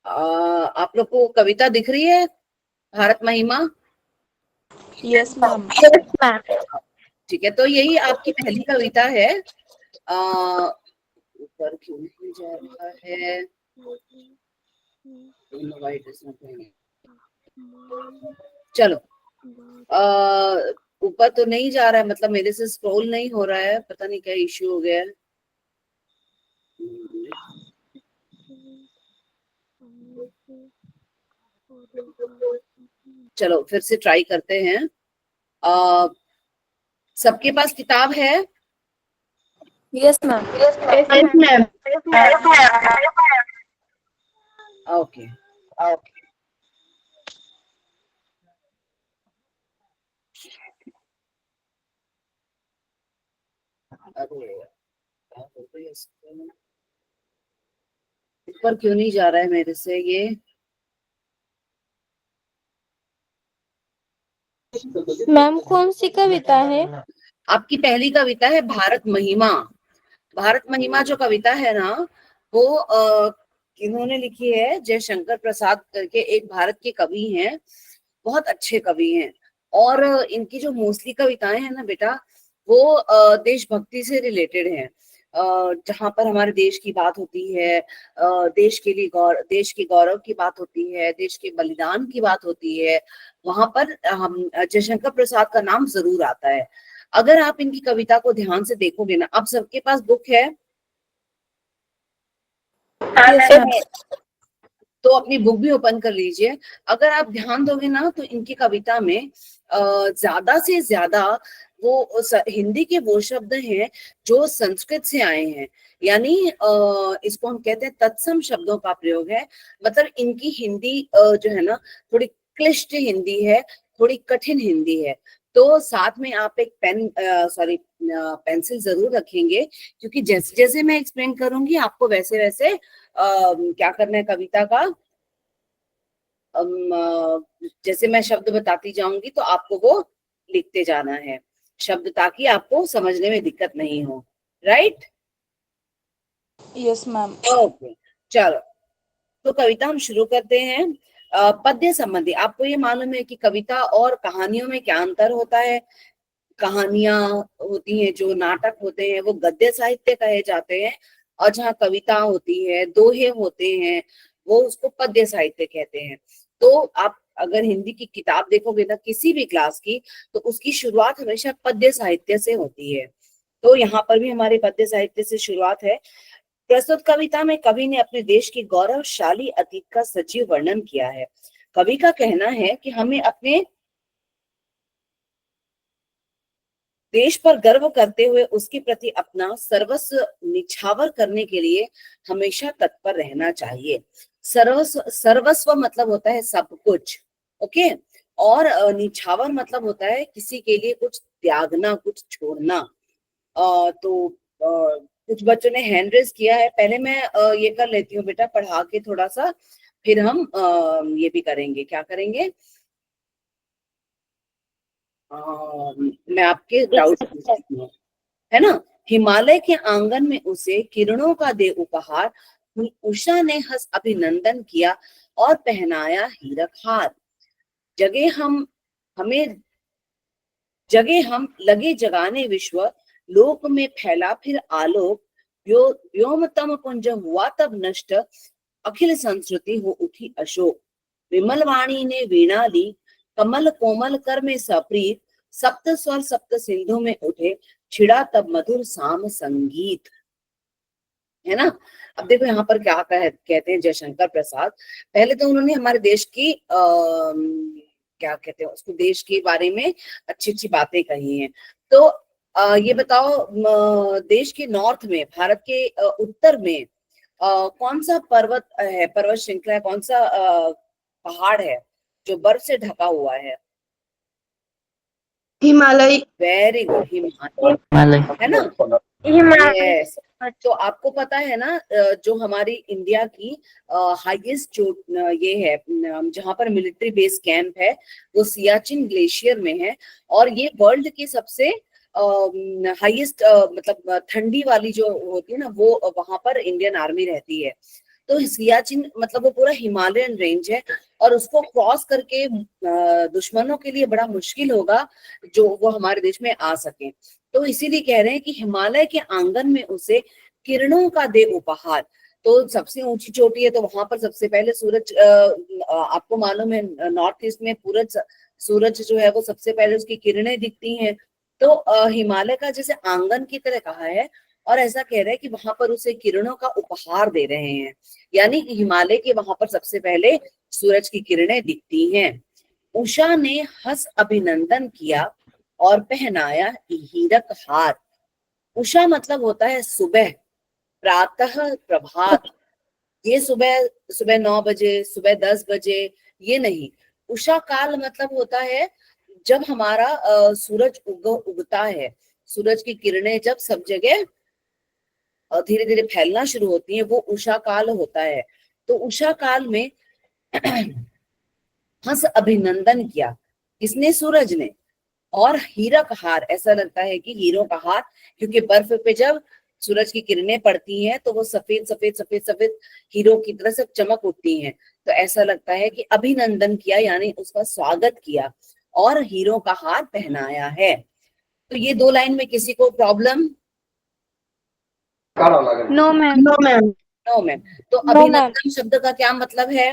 आप लोग को कविता दिख रही है, भारत महिमा? Yes ma'am. ठीक है, तो यही आपकी पहली कविता है। ऊपर क्यों नहीं जा रहा है? चलो, ऊपर तो नहीं जा रहा है, मतलब मेरे से स्क्रॉल नहीं हो रहा है, पता नहीं क्या इश्यू हो गया है। चलो फिर से ट्राई करते हैं। सबके पास किताब है? Yes ma'am. ओके। ऊपर क्यों नहीं जा रहा है मेरे से ये? मैम कौन सी कविता है? आपकी पहली कविता है भारत महिमा। भारत महिमा जो कविता है ना, वो इन्होंने लिखी है जयशंकर प्रसाद करके, एक भारत के कवि हैं, बहुत अच्छे कवि हैं। और इनकी जो मोस्टली कविताएं हैं ना बेटा, वो देशभक्ति से रिलेटेड हैं। जहाँ पर हमारे देश की बात होती है, देश के लिए देश के गौरव की बात होती है, देश के बलिदान की बात होती है, वहां पर हम जयशंकर प्रसाद का नाम जरूर आता है। अगर आप इनकी कविता को ध्यान से देखोगे ना, आप सबके पास बुक है? Yes ma'am. तो अपनी बुक भी ओपन कर लीजिए। अगर आप ध्यान दोगे ना, तो इनकी कविता में ज्यादा से ज्यादा वो हिंदी के वो शब्द हैं जो संस्कृत से आए हैं, यानी इसको हम कहते हैं तत्सम शब्दों का प्रयोग है। मतलब इनकी हिंदी जो है ना, थोड़ी क्लिष्ट हिंदी है, थोड़ी कठिन हिंदी है। तो साथ में आप एक पेंसिल जरूर रखेंगे, क्योंकि जैसे जैसे मैं एक्सप्लेन करूंगी आपको वैसे वैसे क्या करना है कविता का। जैसे मैं शब्द बताती जाऊंगी तो आपको वो लिखते जाना है शब्द, ताकि आपको समझने में दिक्कत नहीं हो। राइट? Yes ma'am. ओके, चलो तो कविता हम शुरू करते हैं। पद्य संबंधी आपको ये मालूम है कि कविता और कहानियों में क्या अंतर होता है? कहानियां होती हैं, जो नाटक होते हैं, वो गद्य साहित्य कहे जाते हैं। और जहाँ कविता होती है, दोहे होते हैं, वो उसको पद्य साहित्य कहते हैं। तो आप अगर हिंदी की किताब देखोगे ना, किसी भी क्लास की, तो उसकी शुरुआत हमेशा पद्य साहित्य से होती है। तो यहाँ पर भी हमारे पद्य साहित्य से शुरुआत है। प्रस्तुत कविता में कवि ने अपने देश की गौरवशाली अतीत का सजीव वर्णन किया है। कवि का कहना है कि हमें अपने देश पर गर्व करते हुए उसके प्रति अपना सर्वस्व निछावर करने के लिए हमेशा तत्पर रहना चाहिए। सर्वस्व सर्वस्व मतलब होता है सब कुछ। ओके। और निछावर मतलब होता है किसी के लिए कुछ त्यागना, कुछ छोड़ना। तो कुछ बच्चों ने हैंड रेज किया है, पहले मैं ये कर लेती हूँ बेटा पढ़ा के थोड़ा सा, फिर हम ये भी करेंगे। क्या करेंगे? मैं आपके डाउट पूछती हूँ, है ना। हिमालय के आंगन में उसे किरणों का दे उपहार, उषा ने हंस अभिनंदन किया और पहनाया हीरक हार। जगे हम हमें जगे हम लगे जगाने विश्व, लोक में फैला फिर आलोक, व्योमतम पुंज हुआ तब नष्ट, अखिल संस्कृति हो उठी अशोक। विमल वाणी ने वीणा ली, कमल कोमल कर में सप्रीत, सप्त स्वर सप्त सिंधु में उठे, छिड़ा तब मधुर साम संगीत। है ना। अब देखो यहाँ पर क्या कहते हैं जयशंकर प्रसाद। पहले तो उन्होंने हमारे देश की क्या कहते हैं उसको, देश के बारे में अच्छी अच्छी बातें कही हैं। तो ये बताओ, देश के नॉर्थ में, भारत के उत्तर में कौन सा पर्वत है, पर्वत श्रृंखला है, कौन सा पहाड़ है जो बर्फ से ढका हुआ है? हिमालय। Very good, Himalaya. है ना। यस। तो आपको पता है ना, जो हमारी इंडिया की हाईएस्ट जो ये है, जहां पर मिलिट्री बेस कैंप है, वो सियाचिन ग्लेशियर में है। और ये वर्ल्ड की सबसे हाईएस्ट मतलब ठंडी वाली जो होती है ना, वो वहां पर इंडियन आर्मी रहती है। तो सियाचिन मतलब वो पूरा हिमालयन रेंज है, और उसको क्रॉस करके दुश्मनों के लिए बड़ा मुश्किल होगा जो वो हमारे देश में आ सके। तो इसीलिए कह रहे हैं कि हिमालय के आंगन में उसे किरणों का दे उपहार। तो सबसे ऊंची चोटी है, तो वहां पर सबसे पहले सूरज, आपको मालूम है नॉर्थ ईस्ट में पूरा सूरज जो है वो सबसे पहले उसकी किरणें दिखती हैं। तो हिमालय का जैसे आंगन की तरह कहा है, और ऐसा कह रहे हैं कि वहां पर उसे किरणों का उपहार दे रहे हैं, यानी कि हिमालय के वहां पर सबसे पहले सूरज की किरणें दिखती हैं। उषा ने हंस अभिनंदन किया और पहनाया हीरक हार। उषा मतलब होता है सुबह, प्रातः, प्रभात। ये सुबह सुबह 9 बजे, सुबह 10 बजे, ये नहीं। उषा काल मतलब होता है जब हमारा सूरज उगता है, सूरज की किरणें जब सब जगह धीरे धीरे फैलना शुरू होती है, वो उषा काल होता है। तो उषा काल में हंस अभिनंदन किया, किसने? सूरज ने। और हीरा का हार, ऐसा लगता है कि हीरों का हार, क्योंकि बर्फ पे जब सूरज की किरणें पड़ती हैं तो वो सफेद सफेद सफेद सफेद हीरो की तरह से चमक उठती हैं। तो ऐसा लगता है कि अभिनंदन किया, यानी उसका स्वागत किया और हीरो का हार पहनाया है। तो ये दो लाइन में किसी को problem? No ma'am. No ma'am. No ma'am. तो नो मैम। अभिनंदन शब्द का क्या मतलब है?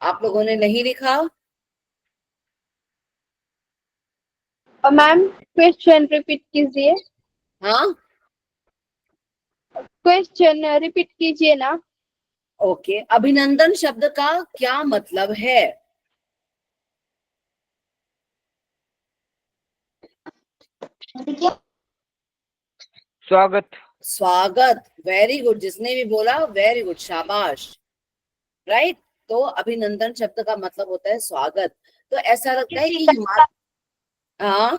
आप लोगों ने नहीं लिखा? मैम क्वेश्चन रिपीट कीजिए। हाँ, क्वेश्चन रिपीट कीजिए ना। ओके। अभिनंदन शब्द का क्या मतलब है? स्वागत। स्वागत। वेरी गुड, जिसने भी बोला वेरी गुड, शाबाश। राइट। तो अभिनंदन शब्द का मतलब होता है स्वागत। तो ऐसा लगता है कि हमारा, हाँ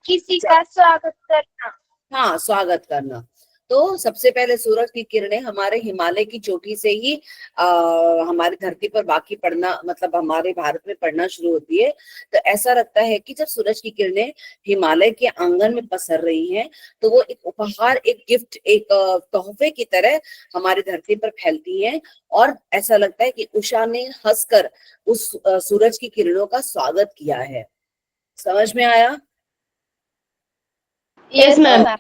किसी का स्वागत करना। हाँ, स्वागत करना। तो सबसे पहले सूरज की किरणें हमारे हिमालय की चोटी से ही हमारी धरती पर बाकी पड़ना, मतलब हमारे भारत में पड़ना शुरू होती है। तो ऐसा लगता है कि जब सूरज की किरणें हिमालय के आंगन में पसर रही हैं, तो वो एक उपहार, एक गिफ्ट, एक तोहफे की तरह हमारी धरती पर फैलती हैं। और ऐसा लगता है कि उषा ने हंसकर उस सूरज की किरणों का स्वागत किया है। समझ में आया? Yes ma'am.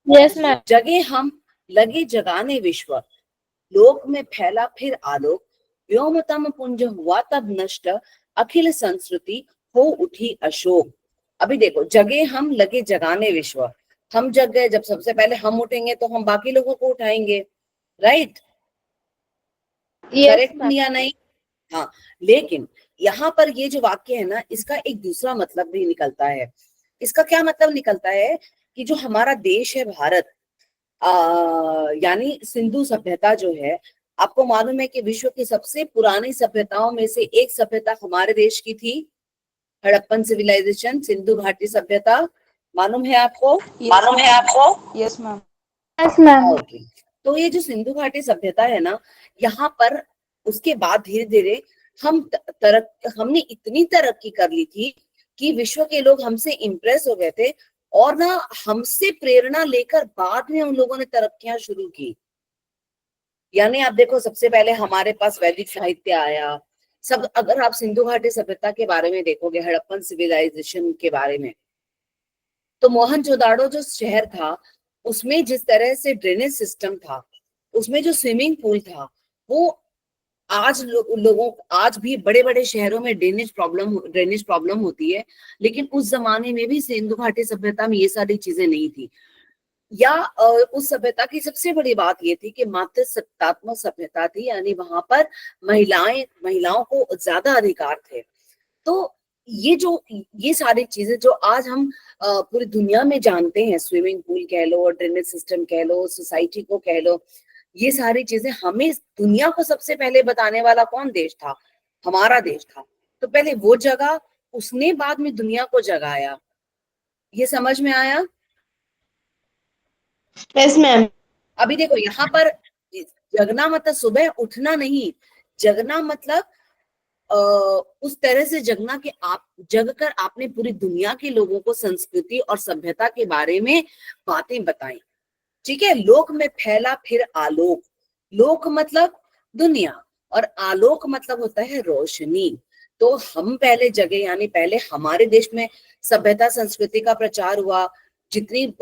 Yes ma'am. जगे हम लगे जगाने विश्व, लोक में फैला फिर आलोक, व्योमतम पुंज हुआ तब नष्ट, अखिल संस्कृति हो उठी अशोक। अभी देखो, जगे हम लगे जगाने विश्व, हम जग गए, जब सबसे पहले हम उठेंगे तो हम बाकी लोगों को उठाएंगे। राइट? Yes correct ma'am. या नहीं? हाँ। लेकिन यहाँ पर ये जो वाक्य है ना, इसका एक दूसरा मतलब भी निकलता है। इसका क्या मतलब निकलता है? कि जो हमारा देश है भारत, यानी सिंधु सभ्यता जो है, आपको मालूम है कि विश्व की सबसे पुरानी सभ्यताओं में से एक सभ्यता हमारे देश की थी, हड़प्पन सिविलाइजेशन, सिंधु घाटी सभ्यता। मालूम है आपको? मालूम है आपको? Yes ma'am. Yes ma'am. Okay. तो ये जो सिंधु घाटी सभ्यता है ना, यहाँ पर उसके बाद धीरे धीरे हमने इतनी तरक्की कर ली थी कि विश्व के लोग हमसे इम्प्रेस हो गए थे, और ना हमसे प्रेरणा लेकर बाद में उन लोगों ने तरक्कियां शुरू की। यानी आप देखो, सबसे पहले हमारे पास वैदिक साहित्य आया। सब, अगर आप सिंधु घाटी सभ्यता के बारे में देखोगे, हड़प्पन सिविलाइजेशन के बारे में, तो मोहनजोदाड़ो जो शहर था, उसमें जिस तरह से ड्रेनेज सिस्टम था, उसमें जो स्विमिंग पूल था, वो आज लोगों, आज भी बड़े बड़े शहरों में ड्रेनेज प्रॉब्लम होती है। लेकिन उस जमाने में भी सिंधु घाटी सभ्यता में ये सारी चीजें नहीं थी। या उस सभ्यता की सबसे बड़ी बात ये थी कि मातृ सत्तात्मक सभ्यता थी, यानी वहां पर महिलाओं को ज्यादा अधिकार थे। तो ये सारी चीजें जो आज हम पूरी दुनिया में जानते हैं, स्विमिंग पूल कह लो, ड्रेनेज सिस्टम कह लो, सोसाइटी को कह लो, ये सारी चीजें हमें दुनिया को सबसे पहले बताने वाला कौन देश था? हमारा देश था। तो पहले वो जगह, उसने बाद में दुनिया को जगाया। ये समझ में आया? Yes ma'am. अभी देखो, यहाँ पर जगना मतलब सुबह उठना नहीं, जगना मतलब उस तरह से जगना कि आप जग कर आपने पूरी दुनिया के लोगों को संस्कृति और सभ्यता के बारे में बातें बताई। ठीक है, लोक में फैला फिर आलोक। लोक मतलब दुनिया और आलोक मतलब होता है रोशनी। तो हम पहले जगह, यानी पहले हमारे देश में सभ्यता संस्कृति का प्रचार हुआ। जितनी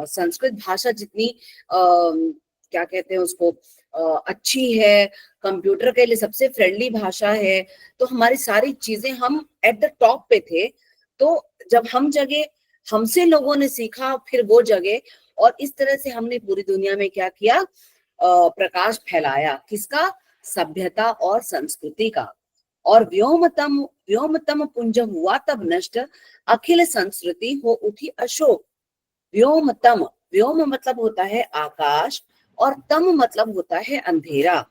संस्कृत भाषा जितनी क्या कहते हैं उसको, अच्छी है, कंप्यूटर के लिए सबसे फ्रेंडली भाषा है, तो हमारी सारी चीजें हम एट द टॉप पे थे। तो जब हम जगह, हमसे लोगों ने सीखा, फिर वो जगह, और इस तरह से हमने पूरी दुनिया में क्या किया, प्रकाश फैलाया। किसका? सभ्यता और संस्कृति का। और व्योमतम व्योमतम पुंज हुआ तब नष्ट, अखिल संस्कृति हो उठी अशोक। व्योमतम, व्योम मतलब होता है आकाश, और तम मतलब होता है अंधेरा।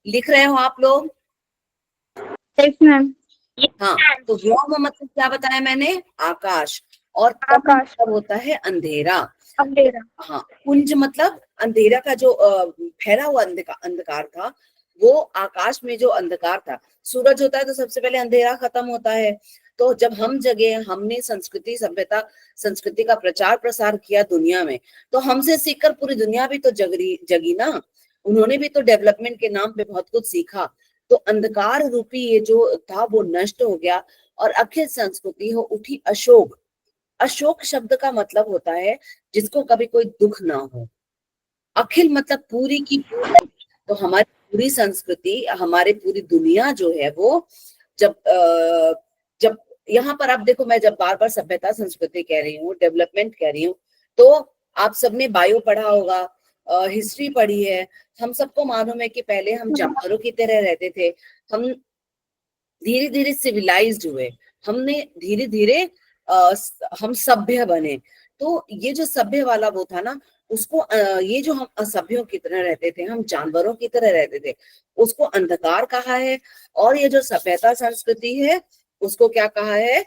लिख रहे हो आप लोग? Yes ma'am. हाँ, तो व्योम मतलब क्या बताया मैंने? आकाश। और तम आकाश। मतलब होता है अंधेरा। अंधेरा। हाँ, पुंज मतलब अंधेरा का जो फैला हुआ अंधकार था, वो आकाश में जो अंधकार था। सूरज होता है तो सबसे पहले अंधेरा खत्म होता है। तो जब हम जगे, हमने संस्कृति सभ्यता संस्कृति का प्रचार प्रसार किया दुनिया में, तो हमसे सीखकर पूरी दुनिया भी तो जगी ना। उन्होंने भी तो डेवलपमेंट के नाम पे बहुत कुछ सीखा। तो अंधकार रूपी ये जो था वो नष्ट हो गया, और अखिल संस्कृति हो उठी अशोक। अशोक शब्द का मतलब होता है जिसको कभी कोई दुख ना हो। अखिल मतलब पूरी की पूरी। तो हमारी पूरी संस्कृति, हमारी पूरी दुनिया जो है वो, जब यहाँ पर आप देखो, मैं जब बार बार सभ्यता संस्कृति कह रही हूँ, डेवलपमेंट कह रही हूँ, तो आप सबने बायो पढ़ा होगा, हिस्ट्री पढ़ी है। हम सबको मालूम है कि पहले हम जानवरों की तरह रहते थे। हम धीरे धीरे सिविलाइज्ड हुए, हमने धीरे धीरे हम सभ्य बने। तो ये जो सभ्य वाला वो था ना, उसको ये जो हम असभ्यों की तरह रहते थे, हम जानवरों की तरह रहते थे, उसको अंधकार कहा है। और ये जो सभ्यता संस्कृति है, उसको क्या कहा है?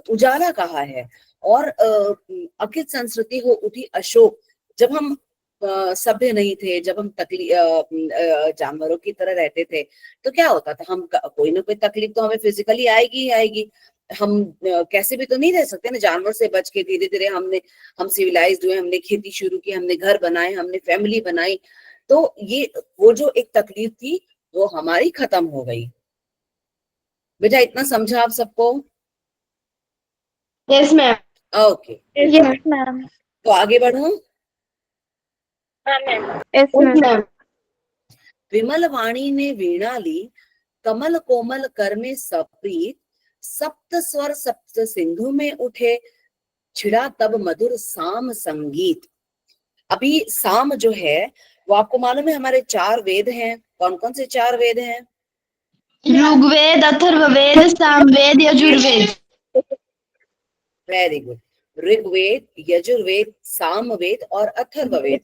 उजाला कहा है। और अखिल संस्कृति हो उठी अशोक। जब हम सभ्य नहीं थे, जब हम जानवरों की तरह रहते थे, तो क्या होता था? हम कोई ना कोई तकलीफ तो हमें फिजिकली आएगी ही आएगी। हम कैसे भी तो नहीं रह सकते ना जानवर से बच के। धीरे धीरे हम सिविलाइज्ड हुए, हमने खेती शुरू की, हमने घर बनाए, हमने फैमिली बनाई। तो ये वो जो एक तकलीफ थी वो हमारी खत्म हो गई। बेटा इतना समझा आप सबको? Yes ma'am. Okay, yes ma'am. तो आगे बढ़ूं। Yes ma'am. विमल वाणी ने वीणा ली, कमल कोमल कर में सप्रीत, सप्त स्वर सप्त सिंधु में उठे, छिड़ा तब मधुर साम संगीत। अभी साम जो है वो आपको मालूम है, हमारे 4 वेद हैं। कौन कौन से 4 वेद हैं? ऋग्वेद, अथर्ववेद, सामवेद, यजुर्वेद। Very good. ऋग्वेद, यजुर्वेद, सामवेद और अथर्ववेद,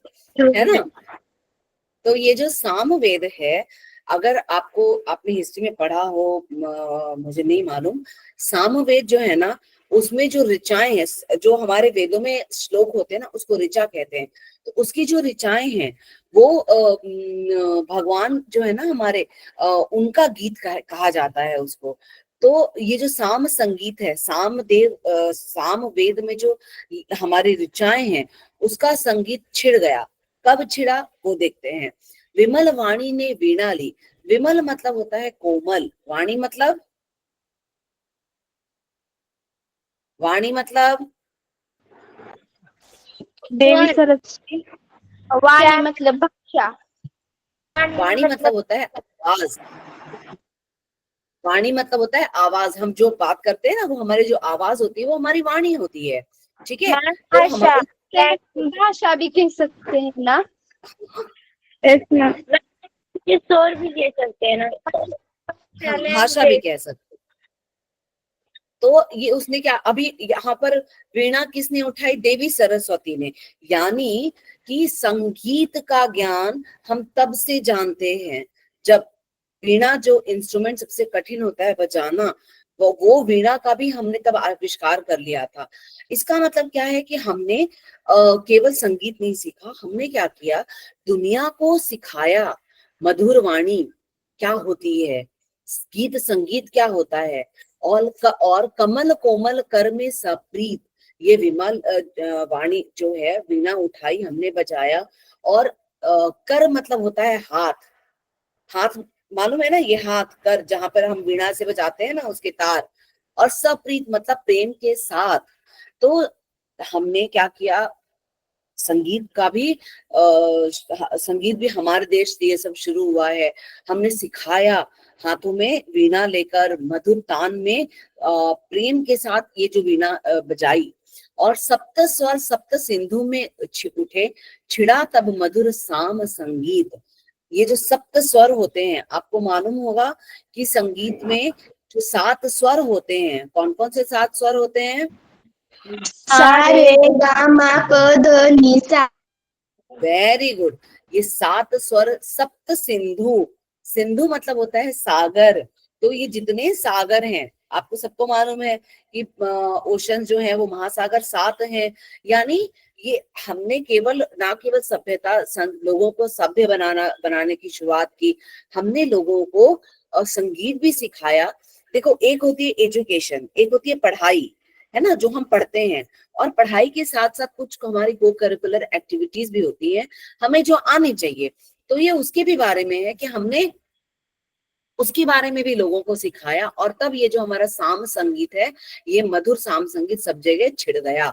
है ना? तो ये जो सामवेद है, अगर आपने हिस्ट्री में पढ़ा हो, मुझे नहीं मालूम। सामवेद जो है ना, उसमें जो ऋचाएं हैं, जो हमारे वेदों में श्लोक होते हैं ना, उसको ऋचा कहते हैं। तो उसकी जो ऋचाएं हैं वो भगवान जो है ना हमारे, उनका गीत कहा जाता है उसको। तो ये जो साम संगीत है, साम वेद में जो हमारी ऋचाएं हैं, उसका संगीत छिड़ गया। कब छिड़ा वो देखते हैं। विमल वाणी ने वीणा ली। विमल मतलब होता है कोमल, वाणी मतलब, वाणी मतलब देवी सरस्वती। वाणी मतलब भाषा। वाणी मतलब होता है आवाज। वाणी मतलब होता है आवाज। हम जो बात करते हैं ना, वो हमारी जो आवाज होती है वो हमारी वाणी होती है। ठीक है, तो भाषा, हमारी भाषा भी कह सकते हैं ना? Yes ma'am. ये शोर भी कह सकते हैं ना। हम भाषा भी कह सकते हैं। तो ये उसने क्या, अभी यहाँ पर वीणा किसने उठाई? देवी सरस्वती ने। यानी कि संगीत का ज्ञान हम तब से जानते हैं जब वीणा, जो इंस्ट्रूमेंट सबसे कठिन होता है बजाना, वो वीणा का भी हमने तब आविष्कार कर लिया था। इसका मतलब क्या है कि हमने केवल संगीत नहीं सीखा, हमने क्या किया? दुनिया को सिखाया मधुर वाणी। क्या होती है, गीत संगीत क्या होता है, और कमल कोमल कर में सप्रीत, ये विमल वाणी जो है, वीणा उठाई हमने बजाया, और कर मतलब होता है हाथ, हाथ मालूम है ना, ये हाथ कर जहां पर हम वीणा से बजाते हैं ना उसके तार, और सप्रीत मतलब प्रेम के साथ। तो हमने क्या किया, संगीत का भी संगीत भी हमारे देश से ये सब शुरू हुआ है। हमने सिखाया, हाथों में वीणा लेकर मधुर तान में प्रेम के साथ ये जो वीणा बजाई, और सप्त स्वर सप्त सिंधु में उठे, छिड़ा तब मधुर साम संगीत। ये जो सप्त स्वर होते हैं, आपको मालूम होगा कि संगीत में जो 7 स्वर होते हैं, कौन कौन से 7 स्वर होते हैं? सा रे गा मा प ध नि सा। Very good. ये 7 स्वर सप्त सिंधु, सिंधु मतलब होता है सागर। तो ये जितने सागर हैं, आपको सबको मालूम है कि ओशन जो है वो महासागर 7 हैं। यानी ये हमने केवल ना केवल सभ्यता लोगों को सभ्य बनाने की शुरुआत की, हमने लोगों को संगीत भी सिखाया। देखो, एक होती है एजुकेशन, एक होती है पढ़ाई, है ना, जो हम पढ़ते हैं, और पढ़ाई के साथ साथ कुछ हमारी को करिकुलर एक्टिविटीज भी होती है हमें जो आनी चाहिए। तो ये उसके भी बारे में है कि हमने उसके बारे में भी लोगों को सिखाया, और तब ये जो हमारा साम संगीत है, ये मधुर साम संगीत सब जगह छिड़ गया।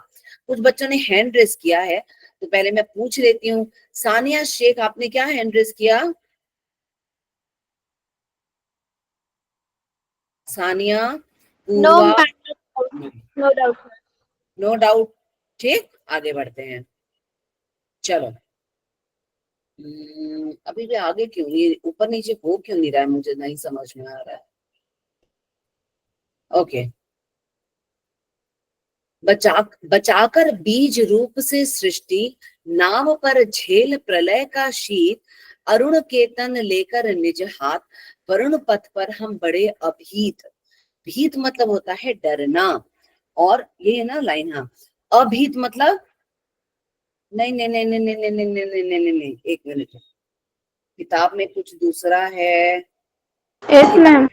कुछ बच्चों ने हैंड रेस किया है, तो पहले मैं पूछ लेती हूँ, सानिया शेख आपने क्या हैंड रेस किया? Sania, no Purva, no doubt. No doubt. ठीक, आगे बढ़ते हैं, चलो। अभी भी आगे क्यों नहीं, ऊपर नीचे हो क्यों नहीं रहा है, मुझे नहीं समझ में आ रहा है। ओके। बचाकर बीज रूप से सृष्टि, नाव पर झेल प्रलय का शीत, अरुण केतन लेकर निज हाथ, वरुण पथ पर हम बड़े अभीत। भीत मतलब होता है डरना, और ये है ना लाइन, हाँ, अभीत मतलब, नहीं नहीं नहीं नहीं नहीं नहीं नहीं नहीं नहीं नहीं नहीं नहीं, एक मिनट, किताब में कुछ दूसरा है। Yes ma'am.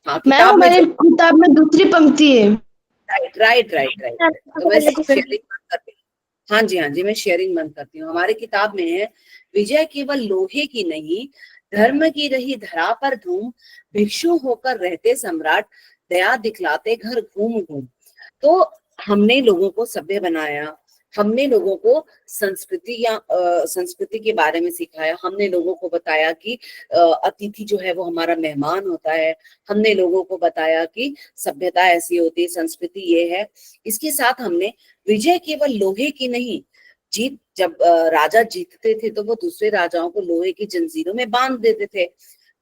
हाँ, मैम किताब में हमारे जो, किताब में दूसरी पंक्ति है। Right right right right. तो मैं शेयरिंग बंद करती हूँ। हाँ जी, हाँ जी, मैं शेयरिंग बंद करती हूँ। हमारी किताब में है, विजय केवल लोहे की नहीं, धर्म की रही धरा पर धूम, भिक्षु होकर रहते सम्राट, दया दिखलाते घर घूम घूम। तो हमने लोगों को सभ्य बनाया, हमने लोगों को संस्कृति के बारे में सिखाया, हमने लोगों को बताया कि अतिथि जो है वो हमारा मेहमान होता है, हमने लोगों को बताया कि सभ्यता ऐसी होती है, संस्कृति ये है। इसके साथ हमने विजय केवल लोहे की नहीं, जीत जब राजा जीतते थे तो वो दूसरे राजाओं को लोहे की जंजीरों में बांध देते थे।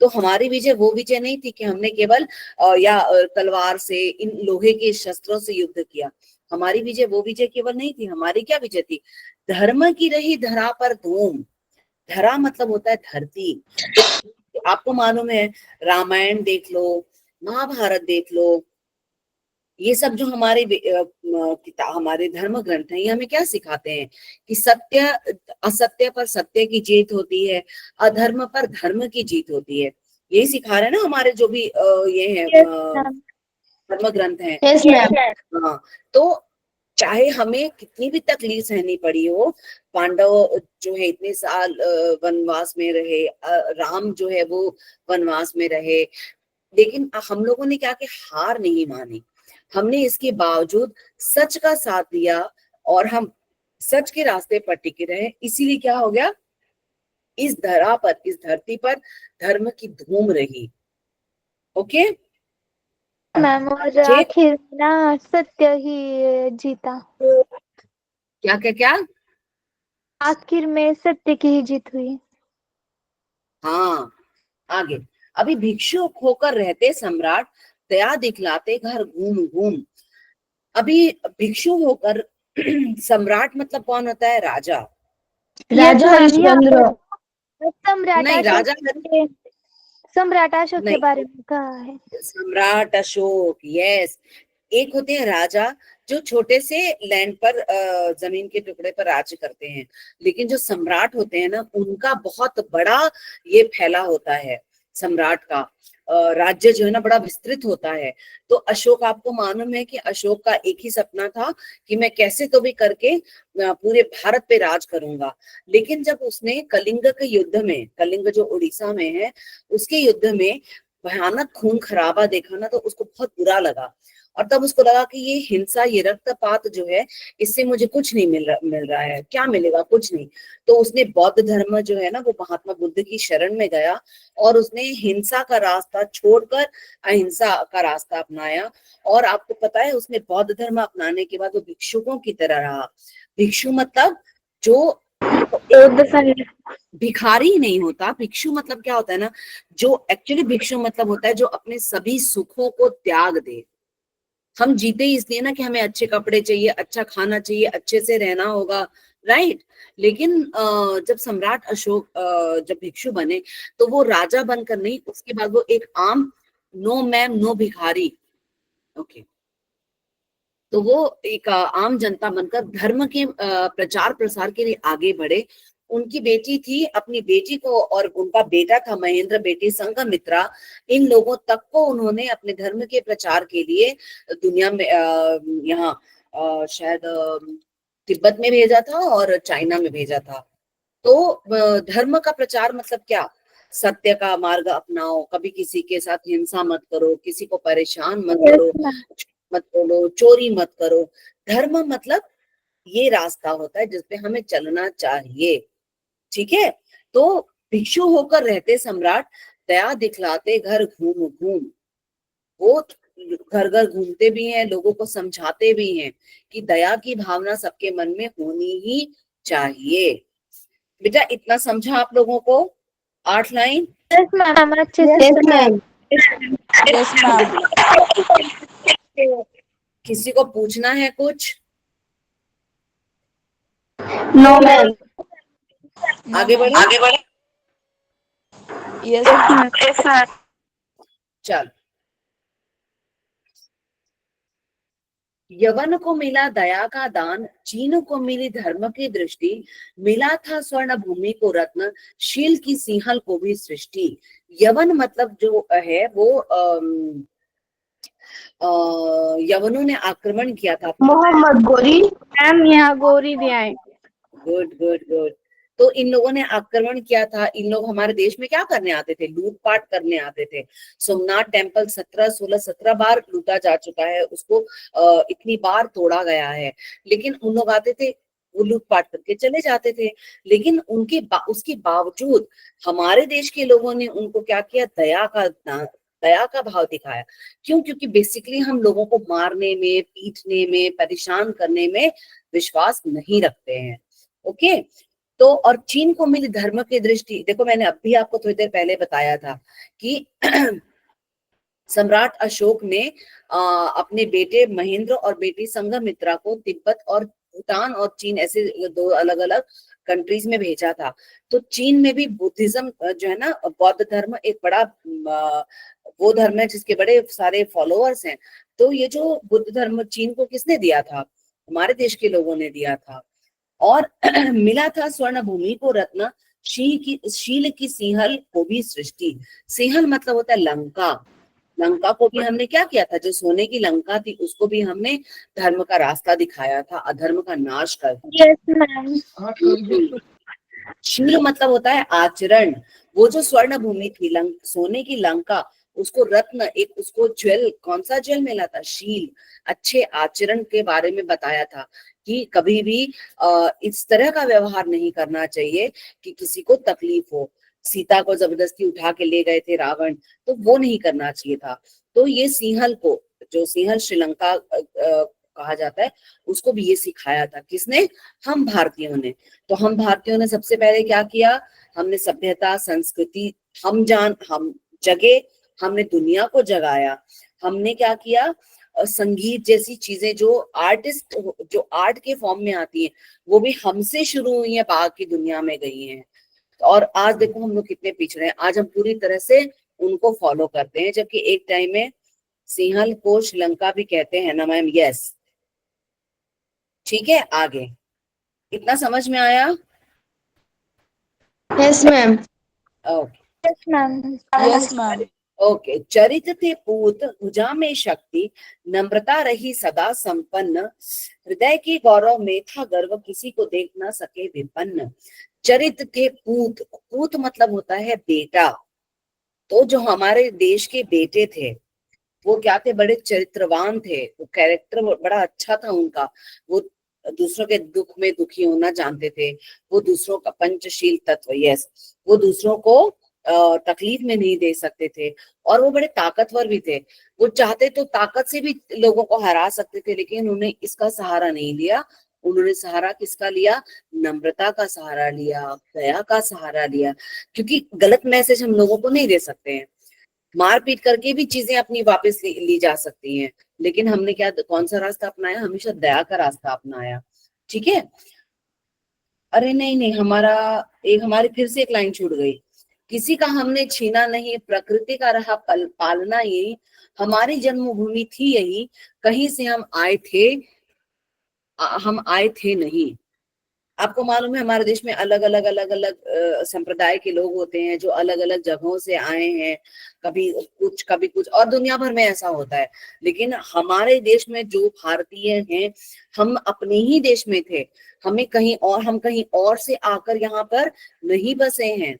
तो हमारी विजय वो विजय नहीं थी कि हमने केवल तलवार से, इन लोहे के शस्त्रों से युद्ध किया। हमारी विजय वो विजय केवल नहीं थी, हमारी क्या विजय थी, धर्म की रही धरा पर धूम। धरा मतलब होता है धरती। तो आपको मालूम है, रामायण देख लो, महाभारत देख लो, ये सब जो हमारे किताब, हमारे धर्म ग्रंथ हैं, ये हमें क्या सिखाते हैं कि सत्य, असत्य पर सत्य की जीत होती है, अधर्म पर धर्म की जीत होती है। यही सिखा रहे हैं ना हमारे जो भी ये है धर्म ग्रंथ हैं। Yes ma'am. हाँ, तो चाहे हमें कितनी भी तकलीफ सहनी पड़ी हो, पांडव जो है इतने साल वनवास में रहे, राम जो है वो वनवास में रहे, लेकिन हम लोगों ने क्या कि हार नहीं मानी, हमने इसके बावजूद सच का साथ दिया, और हम सच के रास्ते पर टिके रहे। इसीलिए क्या हो गया, इस धरा पर, इस धरती पर धर्म की धूम रही। ओके, मैम, और ठीक। आखिर में ना सत्य ही जीता। क्या क्या क्या? आखिर में सत्य की ही जीत हुई। हाँ, आगे, अभी भिक्षु होकर रहते सम्राट, दया दिखलाते घर घूम घूम। अभी भिक्षु होकर सम्राट मतलब कौन होता है, राजा। यस राजा मैम, यहाँ हरिश्चंद्र। पर सम्राट नहीं, अशोक राजा के सम्राट अशोक के नहीं, बारे में कहा है। सम्राट अशोक, यस। एक होते हैं राजा जो छोटे से लैंड पर, जमीन के टुकड़े पर राज करते हैं, लेकिन जो सम्राट होते हैं ना, उनका बहुत बड़ा ये फैला होता है। सम्राट का राज्य जो है ना बड़ा विस्तृत होता है। तो अशोक, आपको मालूम है कि अशोक का एक ही सपना था कि मैं कैसे तो भी करके पूरे भारत पे राज करूंगा। लेकिन जब उसने कलिंग के युद्ध में, कलिंग जो उड़ीसा में है, उसके युद्ध में भयानक खून खराबा देखा ना, तो उसको बहुत बुरा लगा। और तब उसको लगा कि ये हिंसा, ये रक्तपात जो है, इससे मुझे कुछ नहीं मिल रहा है। क्या मिलेगा? कुछ नहीं। तो उसने बौद्ध धर्म जो है ना, वो महात्मा बुद्ध की शरण में गया और उसने हिंसा का रास्ता छोड़कर अहिंसा का रास्ता अपनाया। और आपको पता है, उसने बौद्ध धर्म अपनाने के बाद वो भिक्षुकों की तरह रहा। भिक्षु मतलब जो भिखारी नहीं होता। भिक्षु मतलब क्या होता है ना, जो एक्चुअली भिक्षु मतलब होता है जो अपने सभी सुखों को त्याग दे। हम जीते ही इसलिए ना कि हमें अच्छे कपड़े चाहिए, अच्छा खाना चाहिए, अच्छे से रहना होगा, राइट। लेकिन जब सम्राट अशोक जब भिक्षु बने, तो वो राजा बनकर नहीं, उसके बाद वो एक आम, नो मैम नो भिखारी, ओके, तो वो एक आम जनता बनकर धर्म के प्रचार प्रसार के लिए आगे बढ़े। उनकी बेटी थी, अपनी बेटी को, और उनका बेटा था महेंद्र, बेटी संघमित्रा, इन लोगों तक को उन्होंने अपने धर्म के प्रचार के लिए दुनिया में यहाँ शायद तिब्बत में भेजा था और चाइना में भेजा था। तो धर्म का प्रचार मतलब क्या? सत्य का मार्ग अपनाओ, कभी किसी के साथ हिंसा मत करो, किसी को परेशान मत Yes, करो, ma'am. मत बोलो, चोरी मत करो। धर्म मतलब ये रास्ता होता है जिसपे हमें चलना चाहिए, ठीक है। तो भिक्षु होकर रहते सम्राट, दया दिखलाते घर घूम घूम। वो घर घर घूमते भी हैं, लोगों को समझाते भी हैं कि दया की भावना सबके मन में होनी ही चाहिए। बेटा इतना समझा आप लोगों को? 8 लाइन? Yes, ma'am. अच्छे से Yes, सुना। ma'am. Yes ma'am. किसी को पूछना है कुछ? No, ma'am. आगे बढ़े। Yes Yes, ma'am. ma'am. चल, यवन को मिला दया का दान, चीन को मिली धर्म की दृष्टि, मिला था स्वर्ण भूमि को रत्न, शील की सिंहल को भी सृष्टि। यवन मतलब जो है वो यवनों ने आक्रमण किया था। मोहम्मद गोरी. मैम यहाँ गौरी भी आए। Good good good. तो इन लोगों ने आक्रमण किया था। इन लोग हमारे देश में क्या करने आते थे? लूटपाट करने आते थे। सोमनाथ टेम्पल 17 बार लूटा जा चुका है, उसको इतनी बार तोड़ा गया है। लेकिन उन लोग आते थे, वो लूटपाट करके चले जाते थे। लेकिन उसके बावजूद हमारे देश के लोगों ने उनको क्या किया? दया का भाव दिखाया। क्यों? क्योंकि बेसिकली हम लोगों को मारने में, पीटने में, परेशान करने में विश्वास नहीं रखते हैं। ओके। तो और चीन को मिली धर्म की दृष्टि, देखो मैंने अभी आपको थोड़ी देर पहले बताया था कि सम्राट अशोक ने अपने बेटे महेंद्र और बेटी संघमित्रा को तिब्बत और भूटान और चीन, ऐसे 2 अलग अलग कंट्रीज में भेजा था। तो चीन में भी बुद्धिज्म जो है ना, बौद्ध धर्म एक बड़ा वो धर्म है जिसके बड़े सारे फॉलोअर्स हैं। तो ये जो बुद्ध धर्म चीन को किसने दिया था? हमारे देश के लोगों ने दिया था। और मिला था स्वर्ण भूमि को रत्न, शील की सिंहल को भी सृष्टि। सिंहल मतलब होता है लंका। लंका को भी हमने क्या किया था? जो सोने की लंका थी उसको भी हमने धर्म का रास्ता दिखाया था, अधर्म का नाश कर। Yes, ma'am. शील मतलब होता है आचरण। वो जो स्वर्ण भूमि थी, सोने की लंका, उसको रत्न, एक उसको ज्वेल, कौन सा ज्वेल मिला था? शील, अच्छे आचरण के बारे में बताया था कि कभी भी इस तरह का व्यवहार नहीं करना चाहिए कि किसी को तकलीफ हो। सीता को जबरदस्ती उठा के ले गए थे रावण, तो वो नहीं करना चाहिए था। तो ये सिंहल को, जो सिंहल श्रीलंका कहा जाता है, उसको भी ये सिखाया था। किसने? हम भारतीयों ने। तो हम भारतीयों ने सबसे पहले क्या किया? हमने सभ्यता, संस्कृति, हम जगे, हमने दुनिया को जगाया। हमने क्या किया? संगीत जैसी चीजें जो आर्ट के फॉर्म में आती हैं, वो भी हमसे शुरू हुई है, बाकी दुनिया में गई हैं। और आज देखो हम लोग कितने पिछड़े हैं। आज हम पूरी तरह से उनको फॉलो करते हैं, जबकि एक टाइम में सिंहल को श्रीलंका भी कहते हैं ना मैम? यस, ठीक है। आगे इतना समझ में आया? Yes, ma'am. Okay. Yes ma'am. Yes, ma'am. Okay. चरित थे पूत, भुजा में शक्ति, नम्रता रही सदा संपन्न, हृदय की गौरव में था गर्व, किसी को देख न सके विपन्न। चरित थे पूत, पूत मतलब होता है बेटा। तो जो हमारे देश के बेटे थे वो क्या थे, बड़े चरित्रवान थे, वो कैरेक्टर बड़ा अच्छा था उनका। वो दूसरों के दुख में दुखी होना जानते थे, वो दूसरों का पंचशील तत्व, यस, वो दूसरों को तकलीफ में नहीं दे सकते थे। और वो बड़े ताकतवर भी थे, वो चाहते तो ताकत से भी लोगों को हरा सकते थे, लेकिन उन्होंने इसका सहारा नहीं लिया। उन्होंने सहारा किसका लिया? नम्रता का सहारा लिया, दया का सहारा लिया। क्योंकि गलत मैसेज हम लोगों को नहीं दे सकते हैं, मारपीट करके भी चीजें अपनी वापस ली जा सकती हैं, लेकिन हमने क्या, कौन सा रास्ता अपनाया? हमेशा दया का रास्ता अपनाया। ठीक है। अरे नहीं नहीं, हमारी फिर से एक लाइन छूट गई। किसी का हमने छीना नहीं, प्रकृति का रहा पालना यही, हमारी जन्मभूमि थी यही, कहीं से हम आए थे नहीं। आपको मालूम है हमारे देश में अलग अलग संप्रदाय के लोग होते हैं जो अलग अलग जगहों से आए हैं, कभी कुछ, और दुनिया भर में ऐसा होता है। लेकिन हमारे देश में जो भारतीय हैं, हम अपने ही देश में थे, हम कहीं और से आकर यहाँ पर नहीं बसे हैं।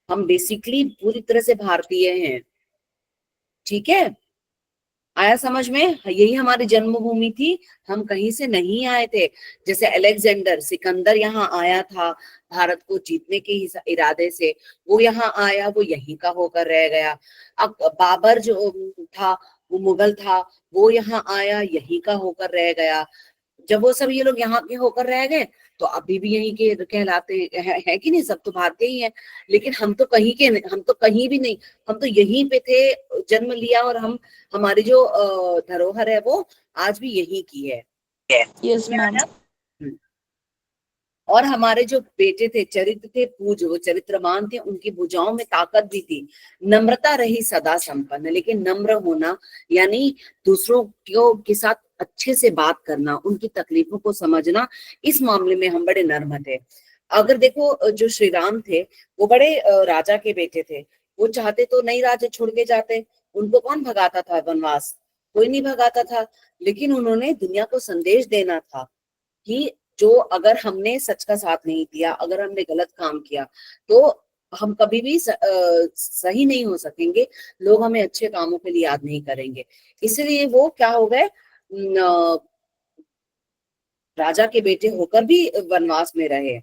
हम बेसिकली पूरी तरह से भारतीय हैं। ठीक है, आया समझ में? यही हमारी जन्मभूमि थी, हम कहीं से नहीं आए थे। जैसे अलेक्जेंडर सिकंदर यहाँ आया था भारत को जीतने के इरादे से, वो यहाँ आया, वो यहीं का होकर रह गया। अब बाबर जो था, वो मुगल था, वो यहाँ आया, यहीं का होकर रह गया। जब वो सब ये लोग यहाँ के होकर रह गए तो अभी भी यहीं के कहलाते है कि नहीं? सब तो भारतीय ही है। लेकिन हम तो कहीं भी नहीं, हम तो यहीं पे थे, जन्म लिया, और हमारी जो धरोहर है वो आज भी यहीं की है। Yes, ma'am. और हमारे जो बेटे थे, चरित्र थे पूज, वो चरित्रवान थे, उनकी भुजाओं में ताकत भी थी, नम्रता रही सदा संपन्न। लेकिन नम्र होना यानी दूसरों के साथ अच्छे से बात करना, उनकी तकलीफों को समझना, इस मामले में हम बड़े नर्म थे। अगर देखो, जो श्री राम थे वो बड़े राजा के बेटे थे, वो चाहते तो नहीं राज्य छोड़ के जाते, उनको कौन भगाता था वनवास? कोई नहीं भगाता था। लेकिन उन्होंने दुनिया को संदेश देना था कि जो अगर हमने सच का साथ नहीं दिया, अगर हमने गलत काम किया, तो हम कभी भी सही नहीं हो सकेंगे, लोग हमें अच्छे कामों के लिए याद नहीं करेंगे। इसलिए वो क्या हो गए, राजा के बेटे होकर भी वनवास में रहे।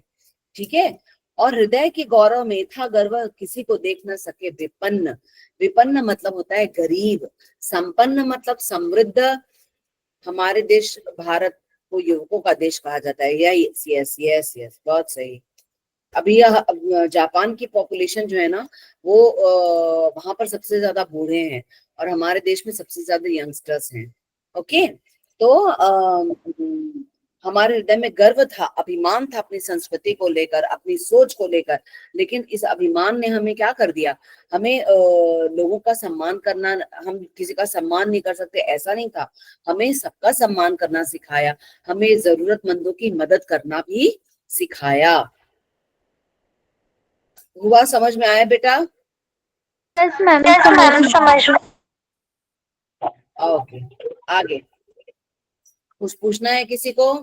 ठीक है। और हृदय के गौरव में था गर्व, किसी को देख न सके विपन्न। विपन्न मतलब होता है गरीब, संपन्न मतलब समृद्ध। हमारे देश भारत को युवकों का देश कहा जाता है। यस यस यस यस, बहुत सही। अभी जापान की पॉपुलेशन जो है ना, वो वहां पर सबसे ज्यादा बूढ़े हैं, और हमारे देश में सबसे ज्यादा यंगस्टर्स हैं। ओके। तो हमारे हृदय में गर्व था, अभिमान था अपनी संस्कृति को लेकर, अपनी सोच को लेकर। लेकिन इस अभिमान ने हमें क्या कर दिया, हमें लोगों का सम्मान करना, हम किसी का सम्मान नहीं कर सकते ऐसा नहीं था, हमें सबका सम्मान करना सिखाया, हमें जरूरतमंदों की मदद करना भी सिखाया। हुआ? समझ में आया बेटा? यस मैम, समझ में। ओके, आगे कुछ पूछना है किसी को?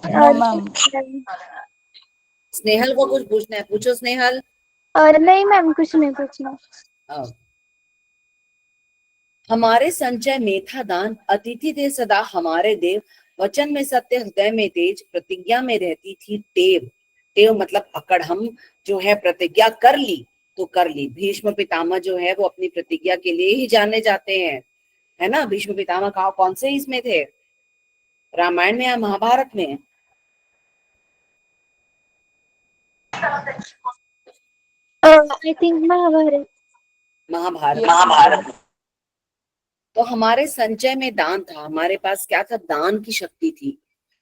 No, ma'am. स्नेहल को कुछ पूछना है? पूछो स्नेहल। और नहीं मैम, कुछ नहीं पूछना। हमारे संचय में था दान, अतिथि थे सदा हमारे देव, वचन में सत्य, हृदय में तेज, प्रतिज्ञा में रहती थी टेव। टेव मतलब पकड़, हम जो है प्रतिज्ञा कर ली तो कर ली। भीष्म पितामह जो है वो अपनी प्रतिज्ञा के लिए ही जाने जाते हैं, है ना? भीष्म पितामह कहा, कौन से इसमें थे, रामायण में या महाभारत में? I think Mahabharat. Mahabharat. Yes, ma'am. तो हमारे संचय में दान था, हमारे पास क्या था, दान की शक्ति थी।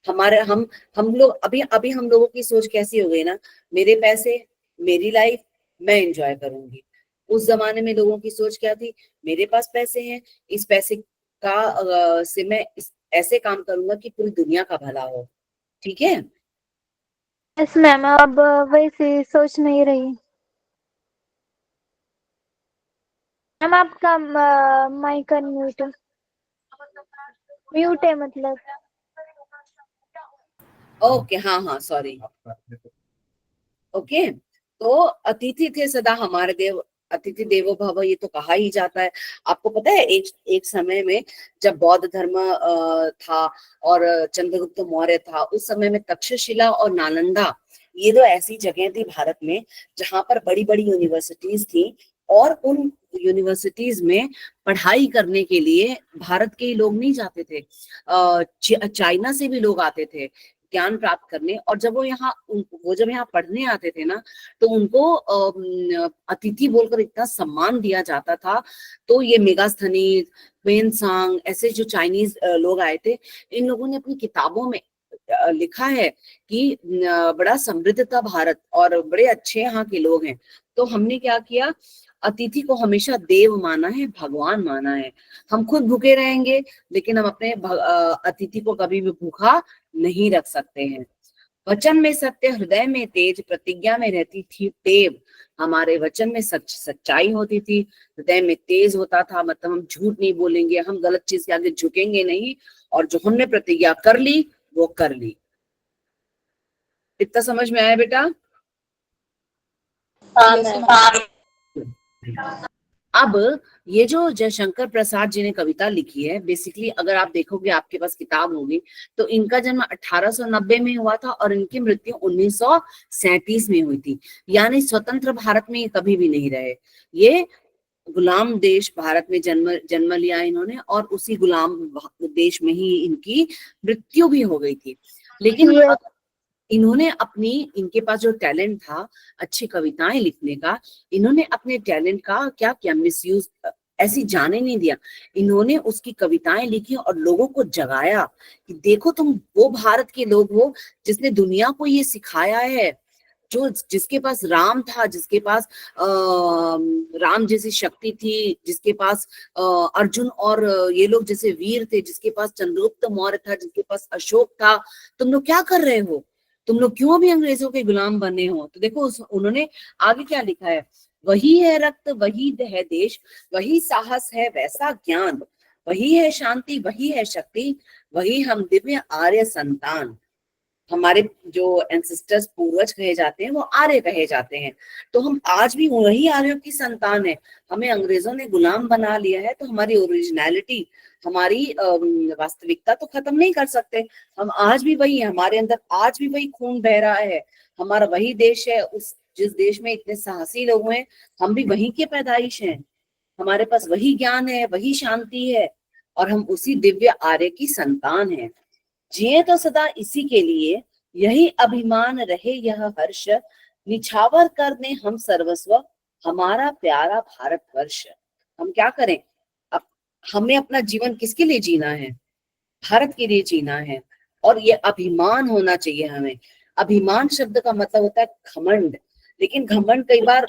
हमारे हम लोग अभी अभी हम लोगों की सोच कैसी हो गई ना, मेरे पैसे, मेरी लाइफ, मैं एंजॉय करूंगी। उस जमाने में लोगों की सोच क्या थी, मेरे पास पैसे हैं, इस पैसे का से मैं ऐसे काम करूंगा कि पूरी दुनिया का भला हो। ठीक है। यस मैम, अब वैसे सोच नहीं रही। मैम आपका माइक अनम्यूट है, म्यूट है मतलब। ओके, हाँ हाँ, सॉरी। ओके, तो अतिथि थे सदा हमारे देव, अतिथि देवो भव, ये तो कहा ही जाता है। आपको पता है एक एक समय में जब बौद्ध धर्म था और चंद्रगुप्त मौर्य था, उस समय में तक्षशिला और नालंदा, ये दो ऐसी जगह थी भारत में जहां पर बड़ी बड़ी यूनिवर्सिटीज थी, और उन यूनिवर्सिटीज में पढ़ाई करने के लिए भारत के ही लोग नहीं जाते थे, चाइना से भी लोग आते थे ज्ञान प्राप्त करने। और जब वो जब यहाँ पढ़ने आते थे ना, तो उनको अतिथि बोलकर इतना सम्मान दिया जाता था। तो ये मेगास्थनीज, वेनसांग, ऐसे जो चाइनीज लोग आए थे, इन लोगों ने अपनी किताबों में लिखा है कि बड़ा समृद्ध था भारत और बड़े अच्छे यहाँ के लोग हैं। तो हमने क्या किया, अतिथि को हमेशा देव माना है, भगवान माना है। हम खुद भूखे रहेंगे, लेकिन हम अपने अतिथि को कभी भी भूखा नहीं रख सकते हैं। वचन में सत्य, हृदय में तेज, प्रतिज्ञा में रहती थी टेव। हमारे वचन में सच्चाई होती थी, हृदय में तेज होता था, मतलब हम झूठ नहीं बोलेंगे, हम गलत चीज के आगे झुकेंगे नहीं, और जो हमने प्रतिज्ञा कर ली वो कर ली। इतना समझ में आया बेटा? हाँ Yes, मैम। ma'am. अब ये जो जयशंकर प्रसाद जी ने कविता लिखी है, बेसिकली अगर आप देखोगे, आपके पास किताब होगी, तो इनका जन्म 1890 में हुआ था और इनकी मृत्यु 1937 में हुई थी। यानी स्वतंत्र भारत में ये कभी भी नहीं रहे। ये गुलाम देश भारत में जन्म लिया इन्होंने, और उसी गुलाम देश में ही इनकी मृत्यु भी हो गई थी। लेकिन इन्होंने इनके पास जो टैलेंट था अच्छी कविताएं लिखने का, इन्होंने अपने टैलेंट का क्या किया, मिसयूज ऐसी जाने नहीं दिया। इन्होंने उसकी कविताएं लिखी और लोगों को जगाया कि देखो तुम वो भारत के लोग हो जिसने दुनिया को ये सिखाया है, जो जिसके पास राम था, जिसके पास राम जैसी शक्ति थी, जिसके पास अर्जुन और ये लोग जैसे वीर थे, जिसके पास चंद्रगुप्त मौर्य था, जिसके पास अशोक था। तुम लोग क्या कर रहे हो? तुम लोग क्यों भी अंग्रेजों के गुलाम बने हो? तो देखो उन्होंने आगे क्या लिखा है, वही है रक्त, वही है देश, वही साहस है वैसा ज्ञान, वही है शांति, वही है शक्ति, वही हम दिव्य आर्य संतान। हमारे जो एंसेस्टर्स, पूर्वज कहे जाते हैं, वो आर्य कहे जाते हैं। तो हम आज भी वही आर्यों की संतान है। हमें अंग्रेजों ने गुलाम बना लिया है, तो हमारी ओरिजिनलिटी, हमारी वास्तविकता तो खत्म नहीं कर सकते। हम आज भी वही है, हमारे अंदर आज भी वही खून बह रहा है, हमारा वही देश है। उस जिस देश में इतने साहसी लोग हैं, हम भी वही के पैदाइश हैं। हमारे पास वही ज्ञान है, वही शांति है, और हम उसी दिव्य आर्य की संतान हैं। जिए तो सदा इसी के लिए, यही अभिमान रहे यह हर्ष, निछावर कर दे हम सर्वस्व, हमारा प्यारा भारतवर्ष। हम क्या करें? अब हमें अपना जीवन किसके लिए जीना है? भारत के लिए जीना है, और ये अभिमान होना चाहिए हमें। अभिमान शब्द का मतलब होता है घमंड, लेकिन घमंड कई बार,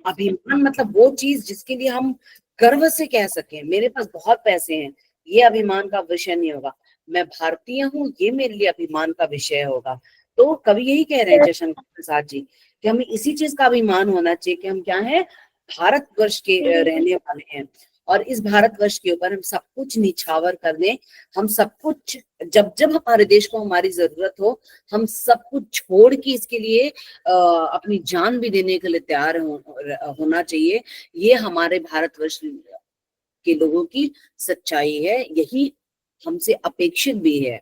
अभिमान मतलब वो चीज जिसके लिए हम गर्व से कह सकें मेरे पास बहुत पैसे हैं, ये अभिमान का विषय नहीं होगा। मैं भारतीय हूँ, ये मेरे लिए अभिमान का विषय होगा। तो कवि यही कह रहे हैं जयशंकर प्रसाद जी कि हमें इसी चीज का अभिमान होना चाहिए कि हम क्या है, भारतवर्ष के रहने वाले हैं, और इस भारतवर्ष के ऊपर हम सब कुछ निछावर कर दें। हम सब कुछ, जब जब हमारे देश को हमारी जरूरत हो, हम सब कुछ छोड़ के इसके लिए अपनी जान भी देने के लिए तैयार होना चाहिए। ये हमारे भारतवर्ष के लोगों की सच्चाई है, यही हमसे अपेक्षित भी है।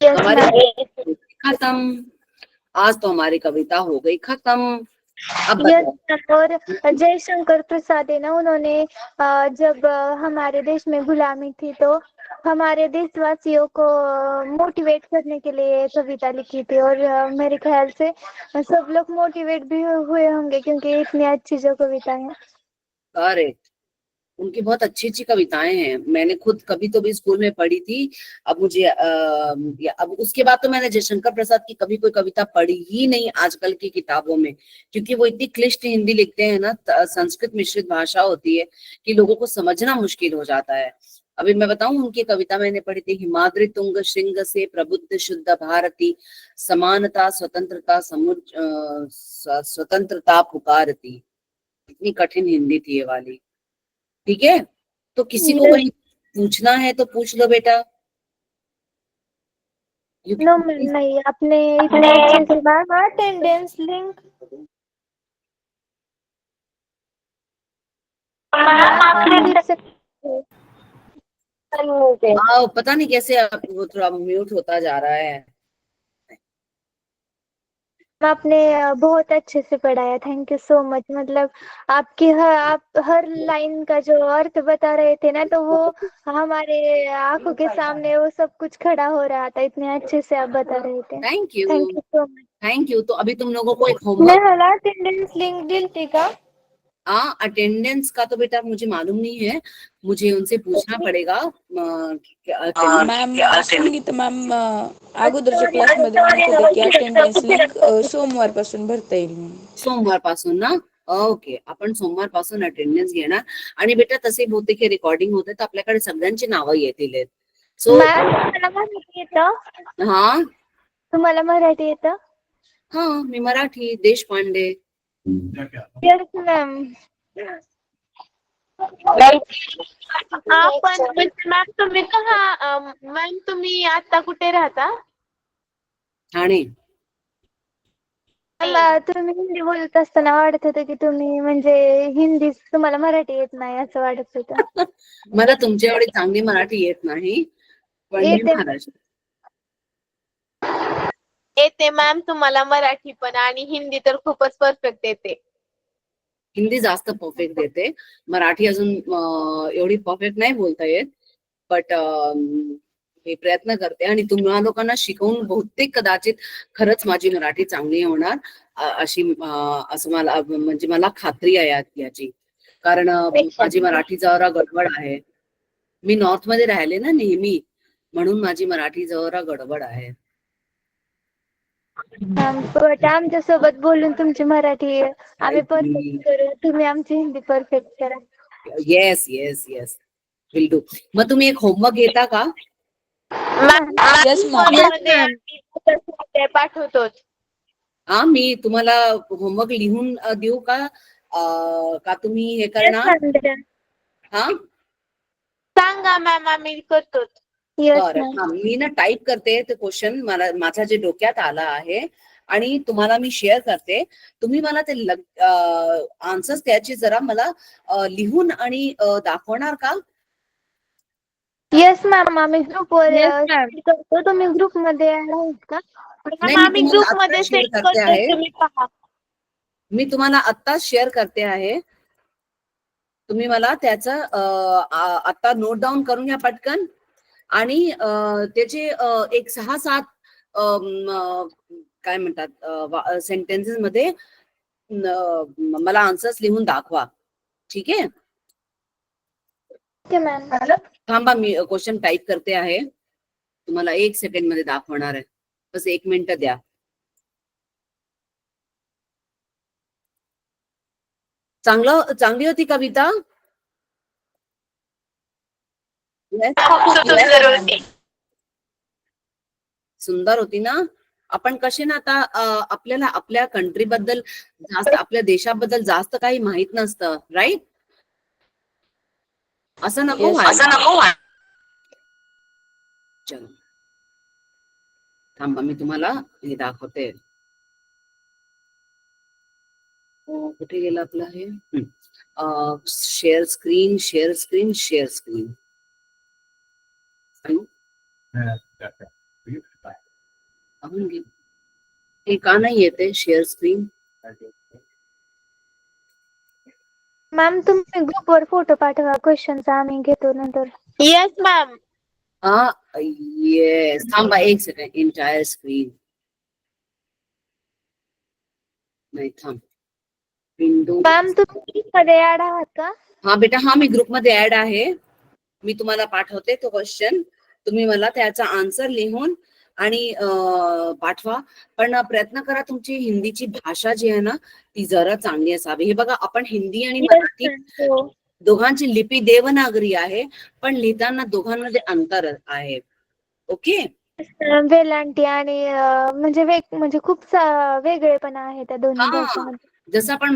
हमारी खत्म, आज तो हमारी कविता हो गई खत्म। अब और जयशंकर प्रसाद है ना, उन्होंने जब हमारे देश में गुलामी थी, तो हमारे देशवासियों को मोटिवेट करने के लिए कविता लिखी थी, और मेरे ख्याल से सब लोग मोटिवेट भी हुए होंगे, क्योंकि इतनी अच्छी जो कविता है। अरे उनकी बहुत अच्छी अच्छी कविताएं हैं, मैंने खुद कभी तो भी स्कूल में पढ़ी थी। अब मुझे अब उसके बाद तो मैंने जयशंकर प्रसाद की कभी कोई कविता पढ़ी ही नहीं आजकल की किताबों में, क्योंकि वो इतनी क्लिष्ट हिंदी लिखते हैं ना, संस्कृत मिश्रित भाषा होती है कि लोगों को समझना मुश्किल हो जाता है। अभी मैं बताऊं उनकी कविता मैंने पढ़ी थी, हिमाद्रि तुंग श्रृंग से प्रबुद्ध शुद्ध भारती, समानता स्वतंत्रता स्वतंत्रता पुकारती। इतनी कठिन हिंदी थी ये वाली। ठीक है, तो किसी को कोई पूछना है तो पूछ लो बेटा। नो मैम, नहीं, आपने इतने अच्छे से मैम अटेंडेंस लिंक हाँ, पता नहीं कैसे वो थोड़ा म्यूट होता जा रहा है। आपने बहुत अच्छे से पढ़ाया, थैंक यू सो मच। मतलब आप हर लाइन का जो अर्थ बता रहे थे ना, तो वो हमारे आंखों के सामने वो सब कुछ खड़ा हो रहा था, इतने अच्छे से आप बता रहे थे। Thank you so much. Thank you. तो अभी तुम लोगों को एक होमवर्क, मला अटेंडेंस लिंक दिलती का? हाँ अटेंडेंस का तो बेटा मुझे मालूम नहीं है, मुझे उनसे पूछना पडेगा। मॅम संगीता मॅम अगोदरच्या क्लासमध्ये म्हणत होते की अटेंडन्स लिंक सोमवारपासून भरता येईल म्हणून. सोमवार पासून ना, ओके, आपण सोमवार पासून अटेंडन्स घेणार. आणि बेटा तसे बहुतेक हे रेकॉर्डिंग होते तर आपल्याकडे सगळ्यांची नावं येतील. सो तुम्हाला मराठी येतं? हा तुम्हाला मराठी येतं? हा, मी मराठी, देशपांडे. Yes ma'am. पण मॅम तुम्ही मॅम तुम्ही आता कुठे राहता? ठाणे. मला तुम्ही हिंदी बोलत असताना वाटत होतं की तुम्ही म्हणजे हिंदी, तुम्हाला मराठी येत नाही असं वाटत होतं. मला तुमच्या एवढी चांगली मराठी येत नाही, पण मी येते. महाराष्ट्र. येते मॅम तुम्हाला मराठी पण, आणि हिंदी तर खूपच परफेक्ट येते. हिंदी जास्त परफेक्ट देते, मराठी अजून एवढी परफेक्ट नाही बोलता येत, बट मी प्रयत्न करते आणि तुम्हा लोकांना शिकवून बहुतेक कदाचित खरंच माझी मराठी चांगली होणार अशी असं मला म्हणजे मला खात्री आहे याची. कारण माझी मराठी जरा गडबड आहे. मी नॉर्थ मध्ये राहिले ना नेहमी, म्हणून माझी मराठी जरा गडबड आहे. बट आमच्या सोबत बोलून तुमची मराठी आम्ही परफेक्ट करू, तुम्ही आमची हिंदी परफेक्ट करा. Yes yes yes, will do. मग तुम्ही एक होमवर्क घेता का? Yes, ma'am. पाठवतो. हा, मी तुम्हाला होमवर्क लिहून देऊ का? का तुम्ही हे करणार? हा, सांगा मॅम, आम्ही करतो. बरं, मी ना टाईप करते ते क्वेश्चन, मला माझ्या जे डोक्यात आला आहे आणि तुम्हाला मी शेअर करते. तुम्ही मला ते आन्सर्स त्याची जरा मला लिहून आणि दाखवणार का? येस मॅम, आम्ही ग्रुपवर करतो. तुम्ही ग्रुप मध्ये ऍड आहात का? आम्ही ग्रुप मध्ये सेट करतो, तुम्ही पहा. मी तुम्हाला आत्ताच शेअर करते आहे. तुम्ही मला त्याचं आता नोट डाऊन करून घ्या पटकन, आणि त्याचे एक 6-7 काय म्हणतात सेंटेन्सेस मध्ये मला आन्सर्स लिहून दाखवा. ठीक आहे? थांबा, मी क्वेश्चन टाईप करते आहे, तुम्हाला 1 सेकंड मध्ये दाखवणार आहे, बस 1 मिनिट द्या. चांगली होती कविता. सुंदर होती ना. आपण कसे ना आता आपल्याला आपल्या कंट्री बद्दल जास्त, आपल्या देशाबद्दल जास्त काही माहित नसतं, राईट? असं नको व्हायला. चलो थांबा, मी तुम्हाला हे दाखवते. कुठे गेलं आपलं हे? Share screen, share screen, share screen. हे का नाही येते शेअर स्क्रीन? मॅम तुम्ही ग्रुपवर फोटो पाठवा क्वेश्चनचा, आम्ही घेतो नंतर. Yes ma'am. येस, थांबा 1 सेकंड. एंटायर स्क्रीन नाही, थांब. विंडो. मॅम तुम्ही ग्रुपमध्ये ऍड आहात का? हा बेटा, हा मी ग्रुप मध्ये ऍड आहे. मी तुम्हाला पाठवते तो क्वेश्चन, तुम्ही मला त्याचा आन्सर लिहून आणि पाठवा. पण प्रयत्न करा तुमची हिंदीची भाषा जी आहे ना ती जरा चांगली असावी. हे बघा, आपण हिंदी आणि मराठी दोघांची लिपी देवनागरी आहे, पण लिहिताना दोघांमध्ये अंतर आहे. ओके. वेलांटी आणि म्हणजे म्हणजे खूप वेगळेपणा आहे त्या दोन्ही हा, भाषांमध्ये. जसं आपण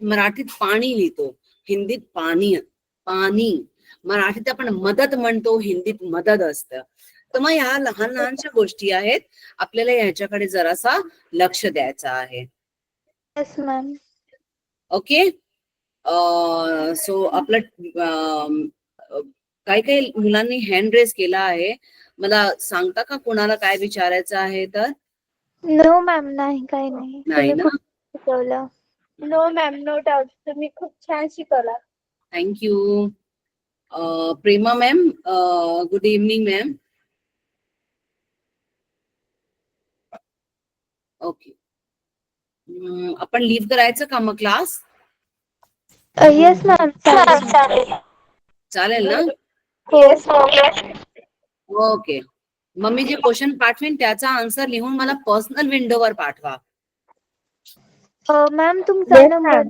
मराठीत पाणी लिहितो, हिंदीत पाणी, मराठीत आपण मदत म्हणतो, हिंदीत मदद असतं. तर मग ह्या लहान लहानशा गोष्टी आहेत, आपल्याला ह्याच्याकडे जरासा लक्ष द्यायचं आहे. Yes ma'am. ओके. सो आपलं काही मुलांनी हँड रेस केला आहे. मला सांगता का कोणाला काय विचारायचं आहे तर? नो मॅम, नाही काही नाही. नाही तुम्ही ना? खूप शिकवलं. No ma'am, no doubt. तुम्ही खूप छान शिकवला. Thank you. Prema ma'am, good evening ma'am. Okay. आपण लिव्ह करायचं का मग क्लास? येस मॅम, चालेल ना? ओके. मग मी जे क्वेश्चन पाठवेन त्याचा आन्सर लिहून मला पर्सनल विंडोवर पाठवा. मॅम तुमचा नंबर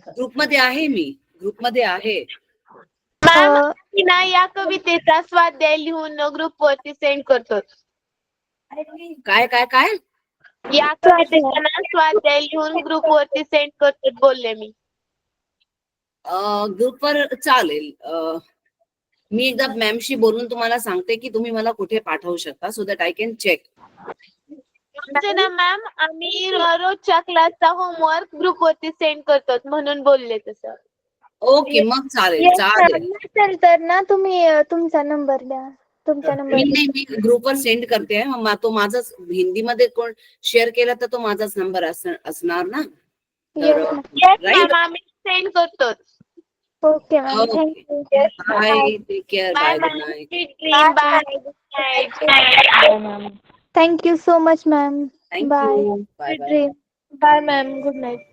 ग्रुपमध्ये आहे, मी ग्रुपमध्ये आहे. मॅम ना या कवितेचा स्वाध्याय लिहून ग्रुप वरती सेंड करतो. काय काय काय? या कवितेचा ना स्वाध्याय लिहून ग्रुप वरती सेंड करतो बोलले मी. ग्रुपवर चालेल. मी एकदा मॅमशी बोलून तुम्हाला सांगते की तुम्ही मला कुठे पाठवू शकता, so that I can check. म्हणजे ना मॅम आम्ही रोजच्या क्लासचा होमवर्क ग्रुप वरती सेंड करतो म्हणून बोलले तसं. ओके, मग चालेल. नसेल तर ना तुम्ही तुमचा नंबर द्या. तुमचा नंबर मी ग्रुपवर सेंड करते. मग तो माझाच हिंदीमध्ये कोण शेअर केला तर तो माझाच नंबर असणार ना. तर मॅम आम्ही सेंड करतो. Okay ma'am, thank you. Bye, take care, bye, good night. Bye. Thank you so much ma'am. Bye. Thank you. Bye bye. Bye ma'am, good night.